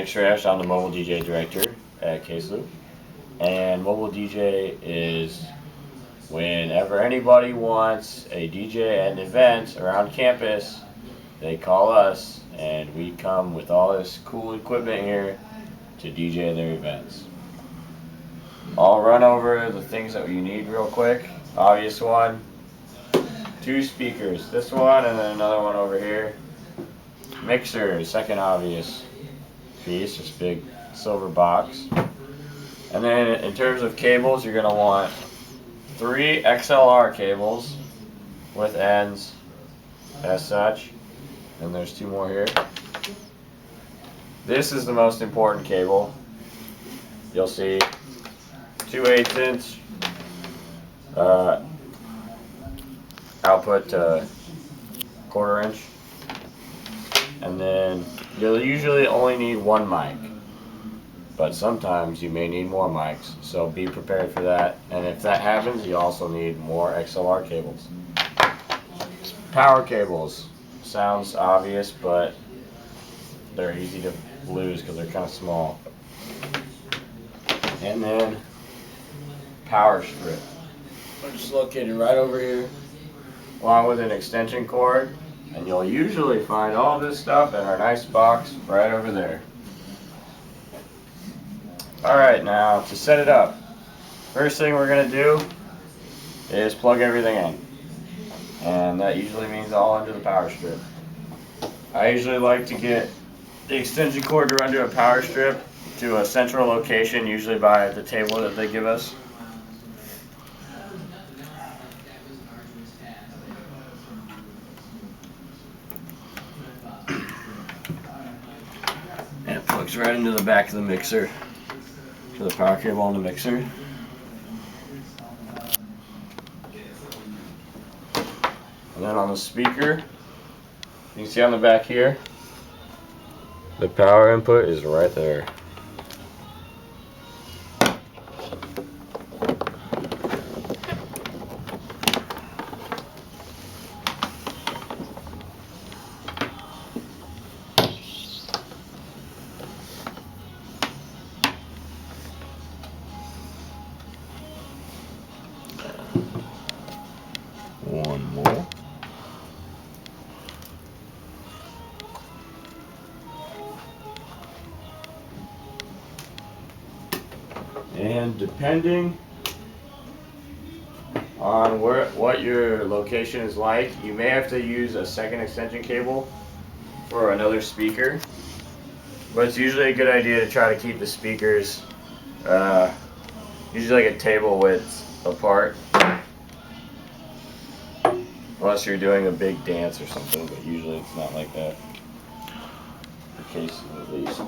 Nick Shrash. I'm the mobile DJ director at KSLU. And mobile DJ is whenever anybody wants a DJ at an event around campus, they call us and we come with all this cool equipment here to DJ their events. I'll run over the things that you need real quick. Obvious one, 2 speakers, this one and then another one over here. Mixer, second obvious piece, this big silver box. And then in terms of cables, you're going to want 3 XLR cables with ends as such. And there's 2 more here. This is the most important cable. You'll see 2 1/8" output 1/4 inch. And then you'll usually only need 1 mic, but sometimes you may need more mics, so be prepared for that. And if that happens, you also need more XLR cables. Power cables, sounds obvious, but they're easy to lose because they're kind of small. And then power strip, which is located right over here, along with an extension cord. And you'll usually find all this stuff in our nice box right over there. Alright, now to set it up, first thing we're going to do is plug everything in. And that usually means all under the power strip. I usually like to get the extension cord to run to a power strip to a central location, usually by the table that they give us. And it plugs right into the back of the mixer, to the power cable on the mixer. And then on the speaker, you can see on the back here, the power input is right there. One more. And depending on what your location is like, you may have to use a second extension cable for another speaker. But it's usually a good idea to try to keep the speakers usually like a table width apart. Unless you're doing a big dance or something, but usually it's not like that. For cases at least.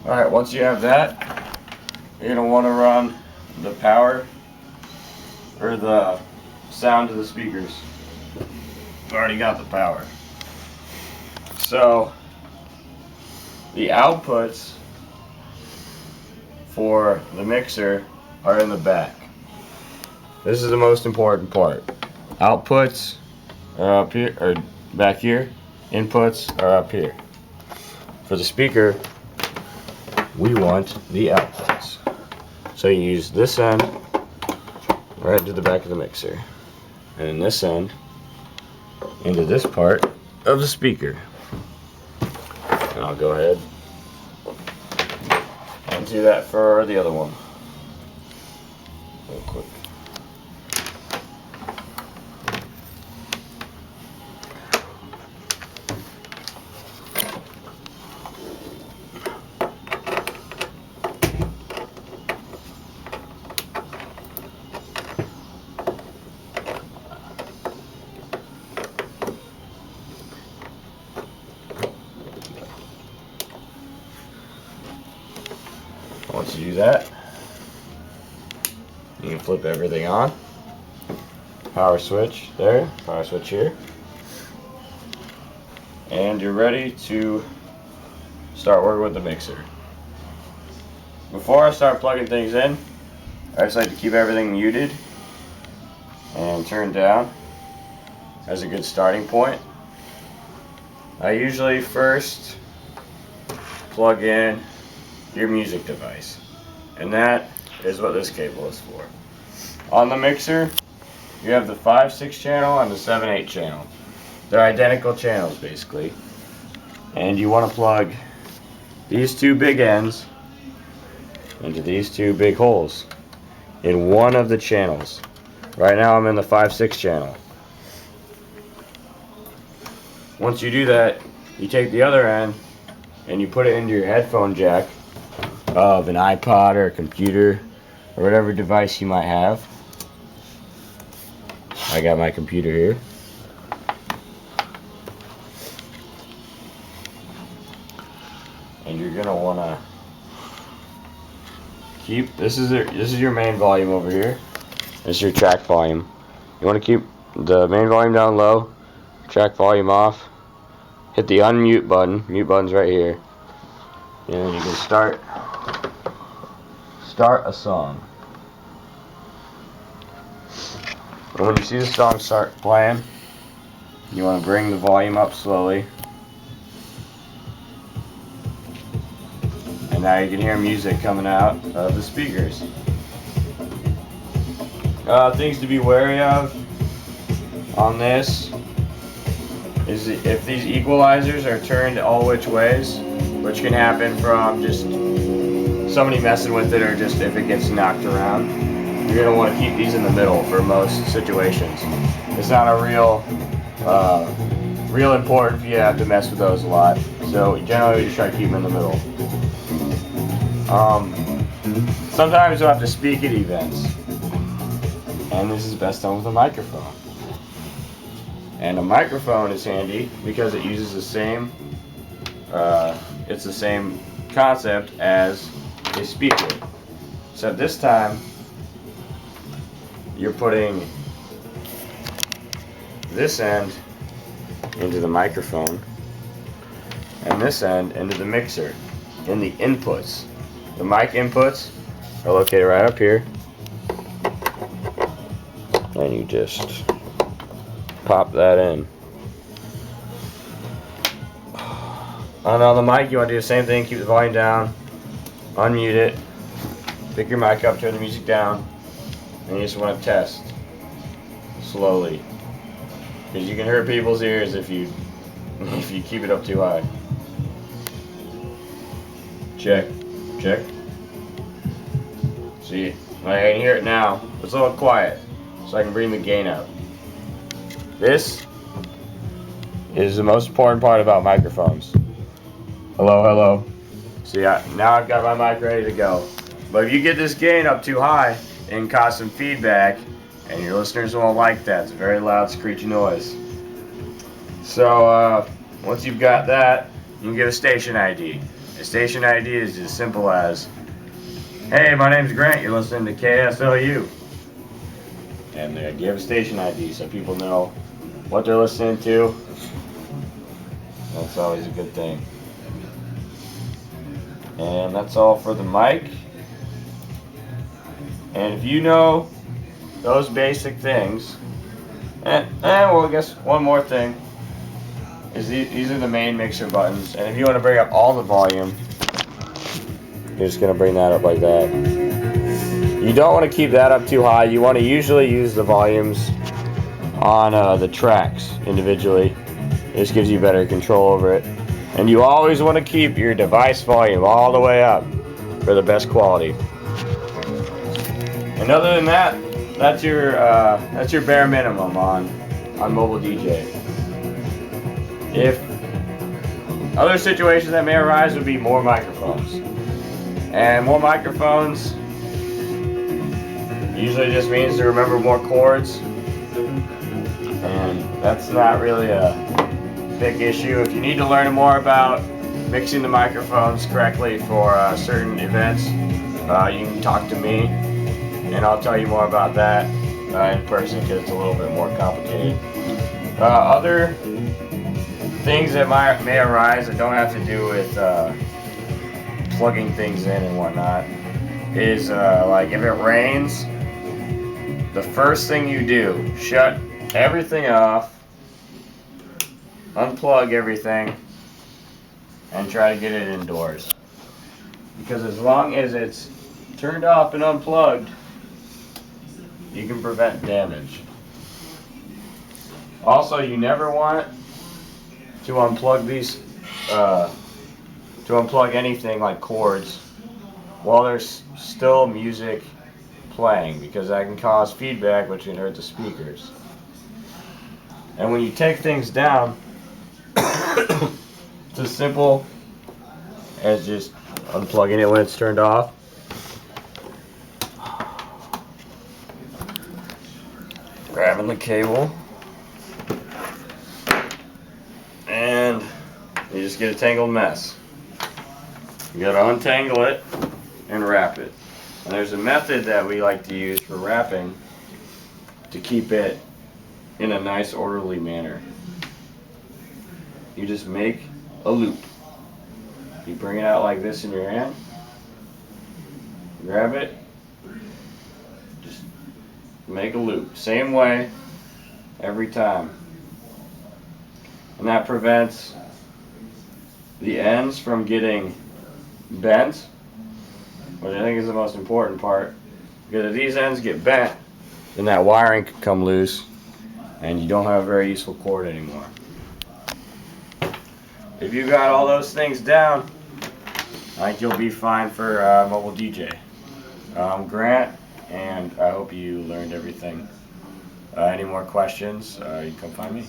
Alright, once you have that, you're going to want to run the power or the sound to the speakers. I've already got the power. So the outputs for the mixer are in the back. This is the most important part. Outputs are up here, or back here. Inputs are up here. For the speaker, we want the outputs. So you use this end right to the back of the mixer, and this end into this part of the speaker. And I'll go ahead and do that for the other one real quick. Once you do that, you can flip everything on. Power switch there, power switch here. And you're ready to start working with the mixer. Before I start plugging things in, I just like to keep everything muted and turned down as a good starting point. I usually first plug in your music device, and that is what this cable is for. On the mixer, you have the 5/6 channel and the 7/8 channel. They're identical channels basically, and you want to plug these two big ends into these two big holes in one of the channels. Right now I'm in the 5/6 channel. Once you do that, you take the other end and you put it into your headphone jack of an iPod or a computer or whatever device you might have. I got my computer here. And you're gonna wanna keep this is your main volume over here. This is your track volume. You want to keep the main volume down low, track volume off. Hit the unmute button. Mute button's right here, and then you can start a song. And when you see the song start playing, you want to bring the volume up slowly. And now you can hear music coming out of the speakers. Things to be wary of on this is if these equalizers are turned all which ways, which can happen from just somebody messing with it or just if it gets knocked around. You're going to want to keep these in the middle for most situations. It's not a real important if you have to mess with those a lot. So generally you try to keep them in the middle. Sometimes you'll have to speak at events, and this is best done with a microphone. And a microphone is handy because it uses the same it's the same concept as a speaker. So this time you're putting this end into the microphone and this end into the mixer in the inputs. The mic inputs are located right up here, and you just pop that in. On the mic, you want to do the same thing. Keep the volume down, unmute it, pick your mic up, turn the music down, and you just want to test slowly, because you can hurt people's ears if you keep it up too high. Check. Check. See, I can hear it now. It's a little quiet, so I can bring the gain up. This is the most important part about microphones. Hello, hello. See, now I've got my mic ready to go. But if you get this gain up too high, it can cause some feedback, and your listeners won't like that. It's a very loud, screechy noise. So, once you've got that, you can get a station ID. A station ID is as simple as, hey, my name's Grant, you're listening to KSLU. And you have a station ID so people know what they're listening to. That's always a good thing. And that's all for the mic. And if you know those basic things, well, I guess one more thing. These are the main mixer buttons, and if you want to bring up all the volume, you're just going to bring that up like that. You don't want to keep that up too high. You want to usually use the volumes on the tracks individually. This gives you better control over it. And you always want to keep your device volume all the way up for the best quality. And other than that, that's your bare minimum on mobile DJ. If other situations that may arise would be more microphones. And more microphones usually just means to remember more chords. And that's not really a big issue. If you need to learn more about mixing the microphones correctly for certain events, you can talk to me and I'll tell you more about that in person because it's a little bit more complicated. Other things that may arise that don't have to do with plugging things in and whatnot is like if it rains, the first thing you do, shut everything off, unplug everything, and try to get it indoors. Because as long as it's turned off and unplugged, you can prevent damage. Also, you never want to unplug these, to unplug anything like cords while there's still music playing, because that can cause feedback, which can hurt the speakers. And when you take things down, it's as simple as just unplugging it when it's turned off. Grabbing the cable. And you just get a tangled mess. You gotta untangle it and wrap it. And there's a method that we like to use for wrapping to keep it in a nice orderly manner. You just make a loop. You bring it out like this in your hand, grab it, just make a loop. Same way every time. And that prevents the ends from getting bent, which I think is the most important part. Because if these ends get bent, then that wiring could come loose and you don't have a very useful cord anymore. If you got all those things down, I think you'll be fine for mobile DJ. I'm Grant, and I hope you learned everything. Any more questions, you can come find me.